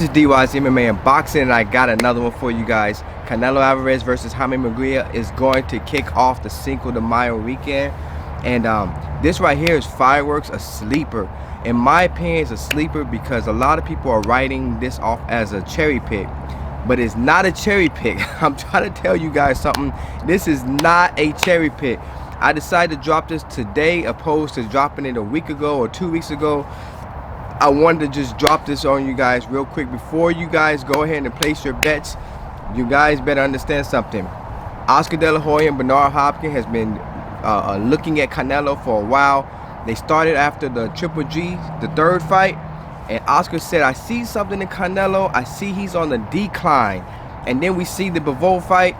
This is DROD'S MMA and boxing, and I got another one for you guys. Canelo Alvarez versus Jaime Munguia is going to kick off the Cinco de Mayo weekend, and this right here is fireworks, a sleeper. In my opinion, it's a sleeper because a lot of people are writing this off as a cherry pick, but it's not a cherry pick. I'm trying to tell you guys something. This is not a cherry pick. I decided to drop this today opposed to dropping it a week ago or 2 weeks ago. I wanted to just drop this on you guys real quick before you guys go ahead and place your bets. You guys better understand something. Oscar De La Hoya and Bernard Hopkins has been looking at Canelo for a while. They started after the Triple G, the third fight, and Oscar said, I see something in Canelo. I see he's on the decline. And then we see the Bivol fight,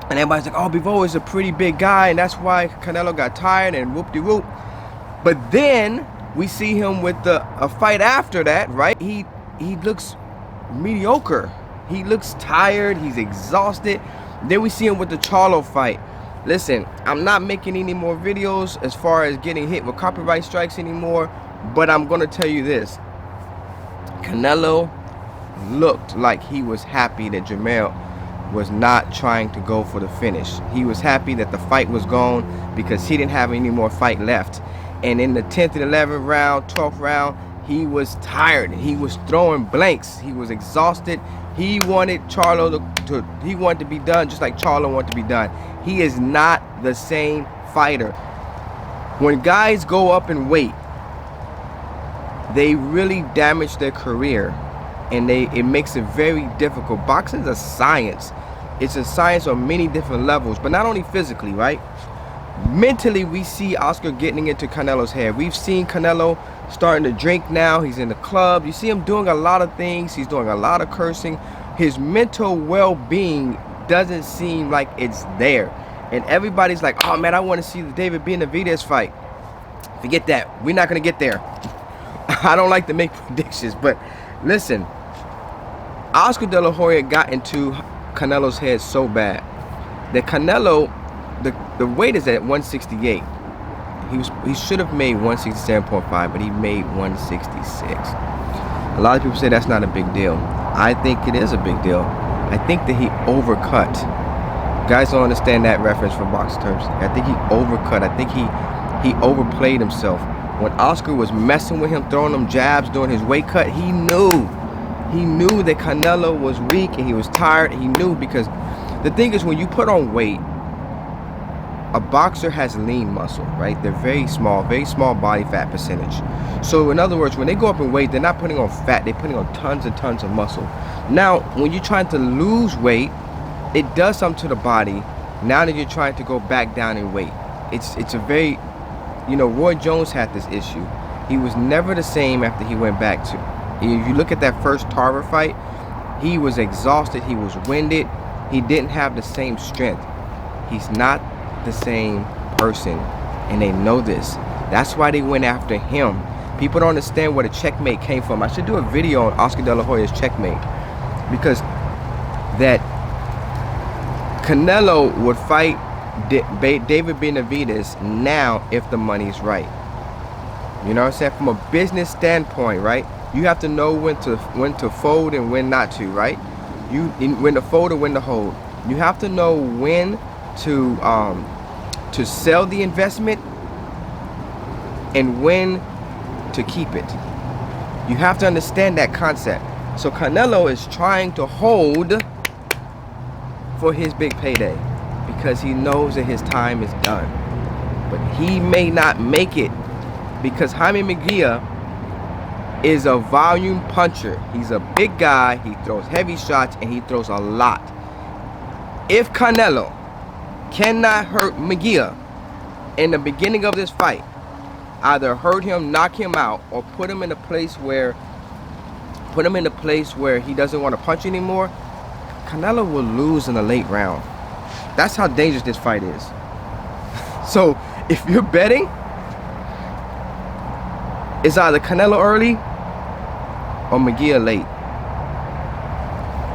and everybody's like, oh, Bivol is a pretty big guy, and that's why Canelo got tired and whoop-de-whoop. But then we see him with a fight after that, right? He looks mediocre. He looks tired. He's exhausted. Then we see him with the Charlo fight. Listen, I'm not making any more videos as far as getting hit with copyright strikes anymore, but I'm going to tell you this. Canelo looked like he was happy that Jamel was not trying to go for the finish. He was happy that the fight was gone because he didn't have any more fight left. And in the 10th and 11th round, 12th round, he was tired. He was throwing blanks. He was exhausted. He wanted Charlo to be done just like Charlo wanted to be done. He is not the same fighter. When guys go up in weight, they really damage their career, and it makes it very difficult. Boxing is a science. It's a science on many different levels, but not only physically, right? Mentally, we see Oscar getting into Canelo's head. We've seen Canelo starting to drink now. He's in the club. You see him doing a lot of things. He's doing a lot of cursing. His mental well-being doesn't seem like it's there. And everybody's like, oh man, I want to see the David Benavidez fight. Forget that. We're not going to get there. I don't like to make predictions, but listen, Oscar De La Hoya got into Canelo's head so bad that Canelo, the weight is at 168. He should have made 167.5, but he made 166. A lot of people say that's not a big deal. I think it is a big deal. I think that he overcut. You guys don't understand that reference from boxing terms. I think he overcut. I think he overplayed himself. When Oscar was messing with him, throwing them jabs during his weight cut, he knew that Canelo was weak and he was tired. He knew, because the thing is, when you put on weight, a boxer has lean muscle, right? They're very small body fat percentage. So in other words, when they go up in weight, they're not putting on fat, they're putting on tons and tons of muscle. Now, when you're trying to lose weight, it does something to the body. Now that you're trying to go back down in weight, it's a very, Roy Jones had this issue. He was never the same after he went back to. If you look at that first Tarver fight, he was exhausted, he was winded, he didn't have the same strength. He's not the same person, and they know this. That's why they went after him. People don't understand where the checkmate came from. I should do a video on Oscar De La Hoya's checkmate, because that Canelo would fight David Benavidez now if the money's right. You know what I'm saying? From a business standpoint, right? You have to know when to fold and when not to, right? When to fold or when to hold. You have to know when to sell the investment and when to keep it. You have to understand that concept. So Canelo is trying to hold for his big payday because he knows that his time is done. But he may not make it because Jaime Munguia is a volume puncher. He's a big guy. He throws heavy shots and he throws a lot. If Canelo cannot hurt Munguia in the beginning of this fight, either hurt him, knock him out, or put him in a place where he doesn't want to punch anymore, Canelo will lose in the late round. That's how dangerous this fight is. So if you're betting, it's either Canelo early or Munguia late.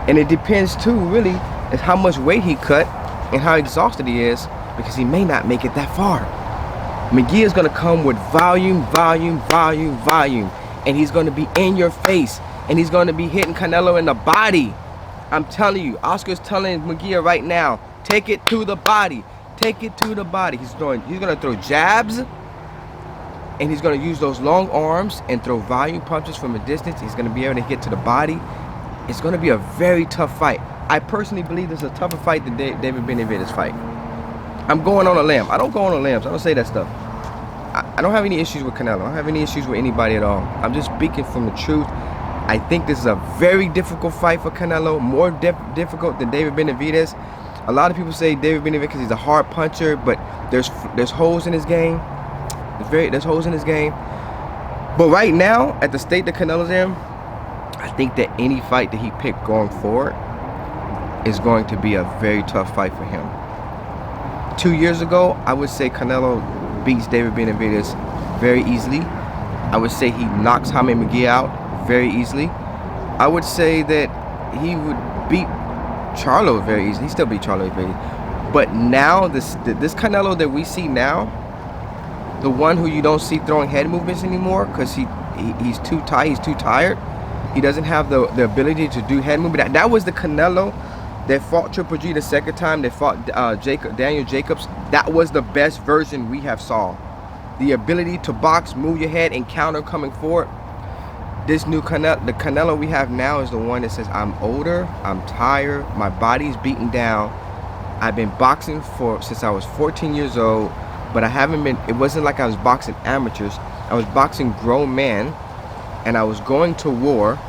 And it depends too, really, is how much weight he cut and how exhausted he is, because he may not make it that far. Munguia is going to come with volume, and he's going to be in your face. and he's going to be hitting Canelo in the body. I'm telling you, Oscar's telling Munguia right now, take it to the body. Take it to the body. He's going to throw jabs, and he's going to use those long arms and throw volume punches from a distance. He's going to be able to get to the body. It's going to be a very tough fight. I personally believe this is a tougher fight than David Benavidez' fight. I'm going on a limb. I don't go on a limb. I don't say that stuff. I don't have any issues with Canelo. I don't have any issues with anybody at all. I'm just speaking from the truth. I think this is a very difficult fight for Canelo, more difficult than David Benavidez. A lot of people say David Benavidez because he's a hard puncher, but there's holes in his game. There's holes in his game. But right now, at the state that Canelo's in, I think that any fight that he picked going forward is going to be a very tough fight for him. 2 years ago, I would say Canelo beats David Benavidez very easily. I would say he knocks Jaime Munguia out very easily. I would say that he would beat Charlo very easily. He still beat Charlo very easily. But now, this Canelo that we see now, the one who you don't see throwing head movements anymore because he's too tight, he's too tired. He doesn't have the ability to do head movement. That was the Canelo that fought Triple G the second time, that fought Daniel Jacobs. That was the best version we have saw. The ability to box, move your head, and counter coming forward. This new Canelo, the Canelo we have now, is the one that says, I'm older, I'm tired, my body's beaten down. I've been boxing since I was 14 years old, but I haven't been, it wasn't like I was boxing amateurs. I was boxing grown men, and I was going to war,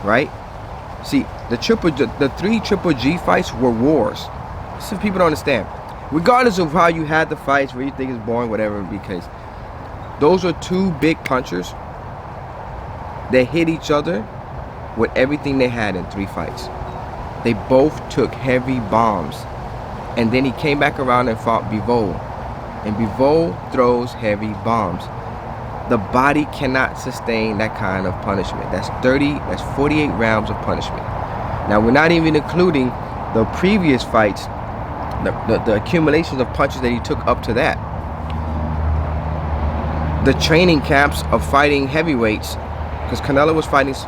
right? See, the 3 Triple G fights were wars. So people don't understand. Regardless of how you had the fights, where you think it's boring, whatever, because those are 2 big punchers that hit each other with everything they had in 3 fights. They both took heavy bombs. And then he came back around and fought Bivol. And Bivol throws heavy bombs. The body cannot sustain that kind of punishment. That's 48 rounds of punishment. Now, we're not even including the previous fights, the accumulations of punches that he took up to that. The training camps of fighting heavyweights, because Canelo was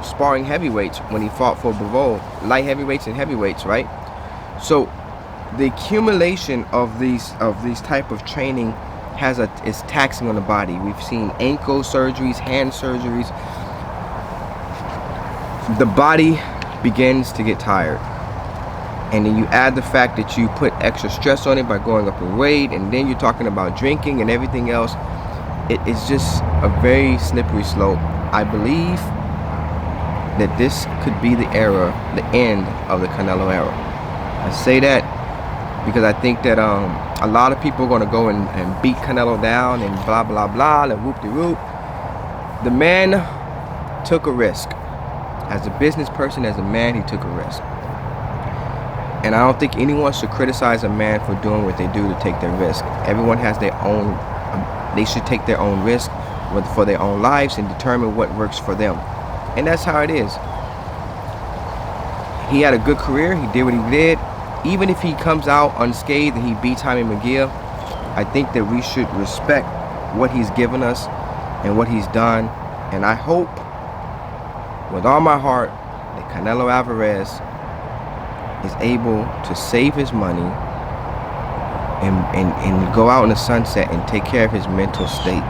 sparring heavyweights when he fought for Bivol, light heavyweights and heavyweights, right? So the accumulation of these type of training is taxing on the body. We've seen ankle surgeries, hand surgeries. The body begins to get tired, and then you add the fact that you put extra stress on it by going up in weight, and then you're talking about drinking and everything else. It is just a very slippery slope. I believe that this could be the end of the Canelo era. I say that because I think that a lot of people are going to go and beat Canelo down and blah, blah, blah, and whoop-de-whoop. The man took a risk. As a business person, as a man, he took a risk. And I don't think anyone should criticize a man for doing what they do to take their risk. Everyone has their own, they should take their own risk for their own lives and determine what works for them. And that's how it is. He had a good career. He did what he did. Even if he comes out unscathed and he beats Jaime Munguia, I think that we should respect what he's given us and what he's done. And I hope with all my heart that Canelo Alvarez is able to save his money and go out in the sunset and take care of his mental state.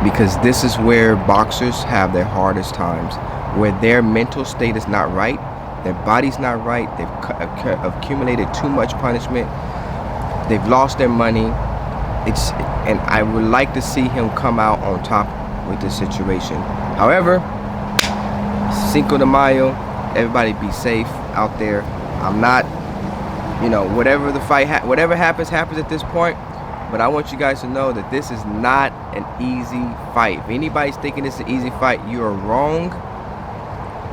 Because this is where boxers have their hardest times, where their mental state is not right. Their body's not right. They've accumulated too much punishment. They've lost their money. And I would like to see him come out on top with this situation. However, Cinco de Mayo, everybody be safe out there. I'm not, whatever the fight, whatever happens at this point. But I want you guys to know that this is not an easy fight. If anybody's thinking it's an easy fight, you are wrong.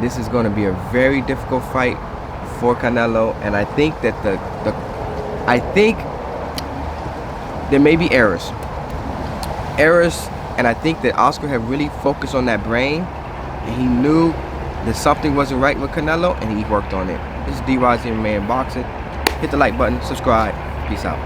This is going to be a very difficult fight for Canelo, and I think that I think there may be errors, and I think that Oscar had really focused on that brain, and he knew that something wasn't right with Canelo, and he worked on it. This is DROD'S MMA Boxing. Hit the like button, subscribe. Peace out.